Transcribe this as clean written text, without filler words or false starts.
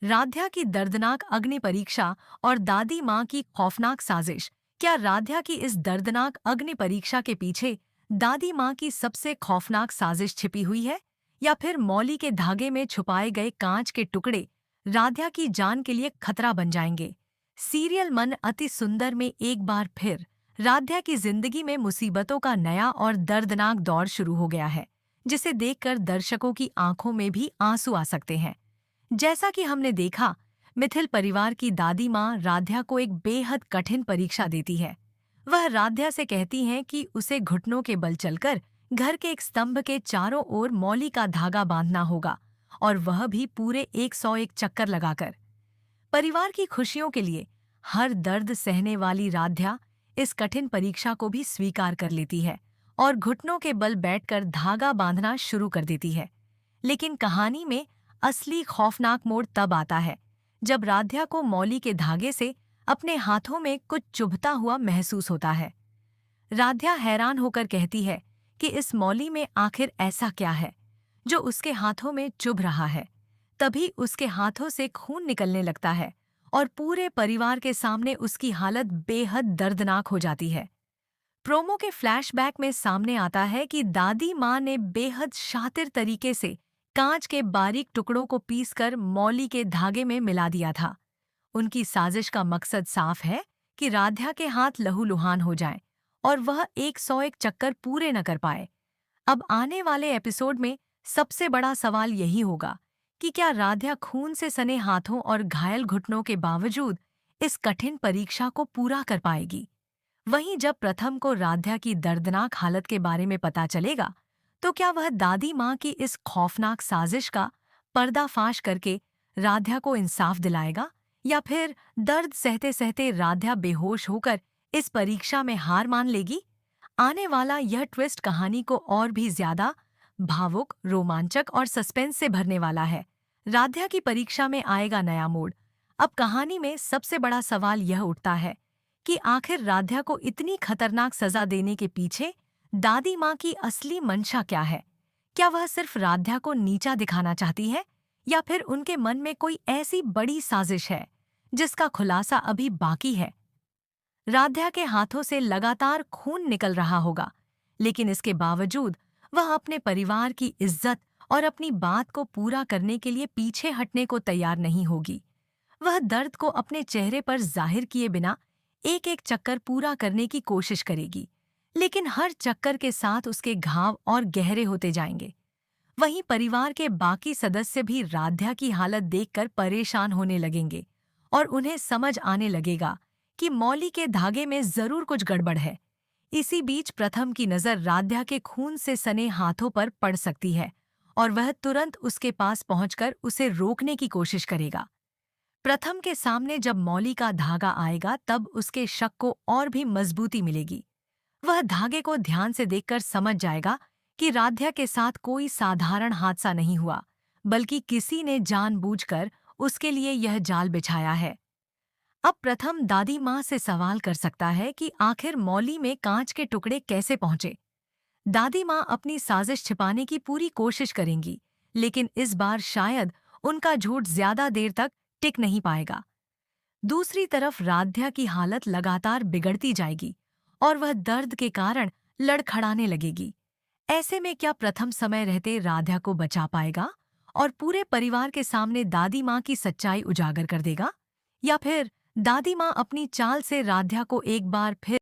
राध्या की दर्दनाक अग्नि परीक्षा और दादी माँ की खौफनाक साजिश। क्या राध्या की इस दर्दनाक अग्नि परीक्षा के पीछे दादी माँ की सबसे खौफनाक साजिश छिपी हुई है, या फिर मौली के धागे में छुपाए गए कांच के टुकड़े राध्या की जान के लिए खतरा बन जाएंगे? सीरियल मन अति सुंदर में एक बार फिर राध्या की जिंदगी में मुसीबतों का नया और दर्दनाक दौर शुरू हो गया है, जिसे देखकर दर्शकों की आंखों में भी आंसू आ सकते हैं। जैसा कि हमने देखा, मिथिल परिवार की दादी माँ राध्या को एक बेहद कठिन परीक्षा देती है। वह राध्या से कहती हैं कि उसे घुटनों के बल चलकर घर के एक स्तंभ के चारों ओर मौली का धागा बांधना होगा, और वह भी पूरे 101 चक्कर लगाकर। परिवार की खुशियों के लिए हर दर्द सहने वाली राध्या इस कठिन परीक्षा को भी स्वीकार कर लेती है और घुटनों के बल बैठकर धागा बांधना शुरू कर देती है। लेकिन कहानी में असली खौफनाक मोड़ तब आता है जब राध्या को मौली के धागे से अपने हाथों में कुछ चुभता हुआ महसूस होता है। राध्या हैरान होकर कहती है कि इस मौली में आखिर ऐसा क्या है जो उसके हाथों में चुभ रहा है। तभी उसके हाथों से खून निकलने लगता है और पूरे परिवार के सामने उसकी हालत बेहद दर्दनाक हो जाती है। प्रोमो के फ्लैशबैक में सामने आता है कि दादी माँ ने बेहद शातिर तरीके से कांच के बारीक टुकड़ों को पीसकर मौली के धागे में मिला दिया था। उनकी साजिश का मकसद साफ है कि राध्या के हाथ लहूलुहान हो जाएं और वह 101 चक्कर पूरे न कर पाए। अब आने वाले एपिसोड में सबसे बड़ा सवाल यही होगा कि क्या राध्या खून से सने हाथों और घायल घुटनों के बावजूद इस कठिन परीक्षा को पूरा कर पाएगी। वहीं जब प्रथम को राध्या की दर्दनाक हालत के बारे में पता चलेगा, तो क्या वह दादी माँ की इस खौफनाक साजिश का पर्दाफाश करके राध्या को इंसाफ दिलाएगा, या फिर दर्द सहते सहते राध्या बेहोश होकर इस परीक्षा में हार मान लेगी? आने वाला यह ट्विस्ट कहानी को और भी ज्यादा भावुक, रोमांचक और सस्पेंस से भरने वाला है। राध्या की परीक्षा में आएगा नया मोड़। अब कहानी में सबसे बड़ा सवाल यह उठता है कि आखिर राध्या को इतनी खतरनाक सजा देने के पीछे दादी माँ की असली मंशा क्या है? क्या वह सिर्फ राध्या को नीचा दिखाना चाहती है, या फिर उनके मन में कोई ऐसी बड़ी साजिश है जिसका खुलासा अभी बाकी है? राध्या के हाथों से लगातार खून निकल रहा होगा, लेकिन इसके बावजूद वह अपने परिवार की इज्जत और अपनी बात को पूरा करने के लिए पीछे हटने को तैयार नहीं होगी। वह दर्द को अपने चेहरे पर जाहिर किए बिना एक एक चक्कर पूरा करने की कोशिश करेगी, लेकिन हर चक्कर के साथ उसके घाव और गहरे होते जाएंगे। वहीं परिवार के बाकी सदस्य भी राध्या की हालत देखकर परेशान होने लगेंगे और उन्हें समझ आने लगेगा कि मौली के धागे में जरूर कुछ गड़बड़ है। इसी बीच प्रथम की नजर राध्या के खून से सने हाथों पर पड़ सकती है और वह तुरंत उसके पास पहुंचकर उसे रोकने की कोशिश करेगा। प्रथम के सामने जब मौली का धागा आएगा, तब उसके शक को और भी मजबूती मिलेगी। वह धागे को ध्यान से देखकर समझ जाएगा कि राध्या के साथ कोई साधारण हादसा नहीं हुआ, बल्कि किसी ने जानबूझकर उसके लिए यह जाल बिछाया है। अब प्रथम दादी माँ से सवाल कर सकता है कि आखिर मौली में कांच के टुकड़े कैसे पहुंचे। दादी माँ अपनी साजिश छिपाने की पूरी कोशिश करेंगी, लेकिन इस बार शायद उनका झूठ ज्यादा देर तक टिक नहीं पाएगा। दूसरी तरफ राध्या की हालत लगातार बिगड़ती जाएगी और वह दर्द के कारण लड़खड़ाने लगेगी। ऐसे में क्या प्रथम समय रहते राध्या को बचा पाएगा और पूरे परिवार के सामने दादी माँ की सच्चाई उजागर कर देगा, या फिर दादी माँ अपनी चाल से राध्या को एक बार फिर